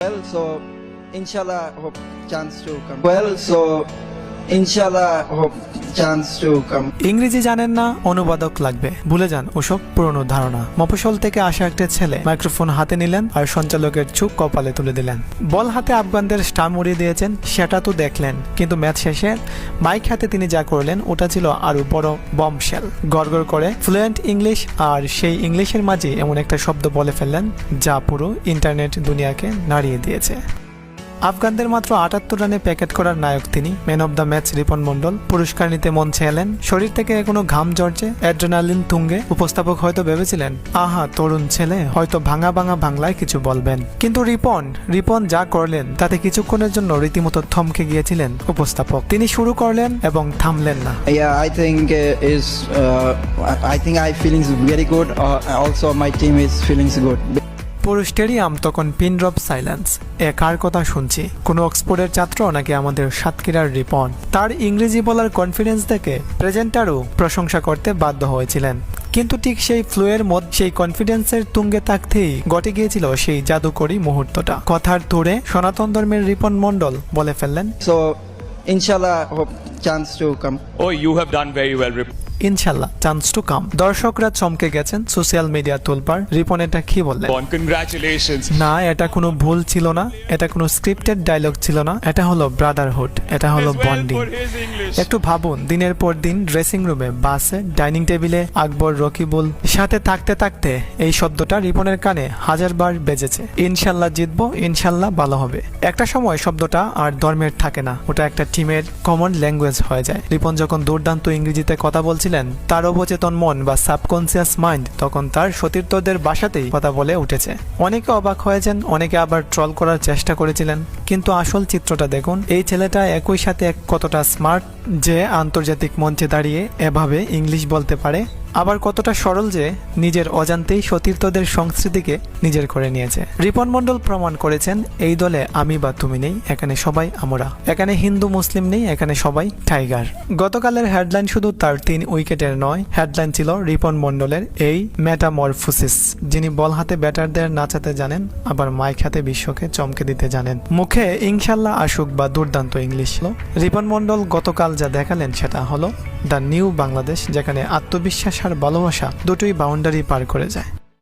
Well, so inshallah, hope chance to come. Well, so inshallah, hope chance to come. ইংরেজি জানেন না, অনুবাদক লাগবে, ভুলে যান ওসব পুরনো ধারণা। মফস্বল থেকে আসা একটা ছেলে মাইক্রোফোন হাতে নিলেন আর সঞ্চালকের চোখ কপালে তুলে দিলেন। বল হাতে আফগানদের স্টাম্প উড়িয়ে দিয়েছেন, সেটা তো দেখলেন, কিন্তু ম্যাচ শেষে মাইক হাতে তিনি যা করলেন ওটা ছিল আরো বড় বম্বশেল। গড়গড় করে ফ্লুয়েন্ট ইংলিশ, আর সেই ইংলিশের মাঝে এমন একটা শব্দ বলে ফেললেন যা পুরো ইন্টারনেট দুনিয়াকে নাড়িয়ে দিয়েছে। আফগানদের মাত্র ৭৮ রানে প্যাকেট করার নায়ক তিনি। Man of the match Ripon Mondal পুরস্কার নিতে মঞ্চে এলেন, শরীর থেকে এখনো ঘাম ঝরছে, অ্যাড্রেনালিন তুঙ্গে। উপস্থাপক হয়তো ভেবেছিলেন আহা তরুণ ছেলে, হয়তো ভাঙা ভাঙা বাংলায় কিছু বলবেন, কিন্তু রিপন যা করলেন তাতে কিছুক্ষণের জন্য রীতিমতো থমকে গিয়েছিলেন উপস্থাপক। তিনি শুরু করলেন এবং থামলেন না। Yeah, I think I feelings very good. Also, my team is feelings good. পুরো স্টেডিয়াম তখন পিন ড্রপ সাইলেন্স। কার কথা শুনছি? কোনো অক্সফোর্ডের ছাত্র নাকি আমাদের সাতক্ষীরার রিপন? তার ইংরেজি বলার কনফিডেন্স দেখে প্রেজেন্টারও প্রশংসা করতে বাধ্য হয়েছিলেন। কিন্তু ঠিক সেই ফ্লোয়ের মধ্যে, সেই কনফিডেন্সের তুঙ্গে থাকতেই ঘটে গিয়েছিল সেই জাদুকরী মুহূর্তটা। কথার তোড়ে সনাতন ধর্মের রিপন মন্ডল বলে ফেললেন, So inshallah, hope chance to come. Oh, you have done very well, Rip. ইনশাল্লাহ চান্স টু কাম। দর্শকরা চমকে গেছেন, সোশ্যাল মিডিয়া তোলপাড়। রিপন এটা কি বললেন? Congratulations. না, এটা কোনো ভুল ছিল না, এটা কোনো স্ক্রিপ্টেড ডায়লগ ছিল না, এটা হলো ব্রাদারহুড, এটা হলো As well bonding. for his English. একটু ভাবুন, দিনের পর দিন ড্রেসিং রুমে, বাসে, ডাইনিং টেবিলে আকবর রকিবুল সাথে থাকতে থাকতে এই শব্দটা রিপনের কানে হাজারবার বেজেছে। ইনশাল্লাহ জিতবো, ইনশাল্লাহ ভালো হবে। একটা সময় শব্দটা আর ধর্মের থাকে না, ওটা একটা টিমের কমন ল্যাঙ্গুয়েজ হয়ে যায়। রিপন যখন দুর্দান্ত ইংরেজিতে কথা বলছিলেন, তার অবচেতন মন বা সাবকনসিয়াস মাইন্ড তখন তার সতীর্থদের ভাষাতেই কথা বলে উঠেছে। অনেকে অবাক হয়েছেন, অনেকে আবার ট্রল করার চেষ্টা করেছিলেন, কিন্তু আসল চিত্রটা দেখুন। এই ছেলেটা একই সাথে কতটা স্মার্ট যে আন্তর্জাতিক মঞ্চে দাঁড়িয়ে এভাবে ইংলিশ বলতে পারে, আবার কতটা সরল যে নিজের অজান্তেই সতীর্থদের সংস্কৃতিকে নিজের করে নিয়েছে। রিপন মন্ডল প্রমাণ করেছেন এই দলে আমি বা তুমি নেই, এখানে সবাই আমরা। এখানে হিন্দু মুসলিম নেই, এখানে সবাই টাইগার। গতকালের হেডলাইন শুধু তার ৩ উইকেটের নয়, হেডলাইন ছিল রিপন মন্ডলের এই মেটামরফোসিস। যিনি বল হাতে ব্যাটারদের নাচাতে জানেন, আবার মাইক হাতে বিশ্বকে চমকে দিতে জানেন। মুখে ইনশাল্লাহ আসুক বা দুর্দান্ত ইংলিশ। রিপন মন্ডল গতকাল যা দেখালেন সেটা হলো দ্য নিউ বাংলাদেশ, যেখানে আত্মবিশ্বাস আর ভালোবাসা দুটোই বাউন্ডারি পার করে যায়।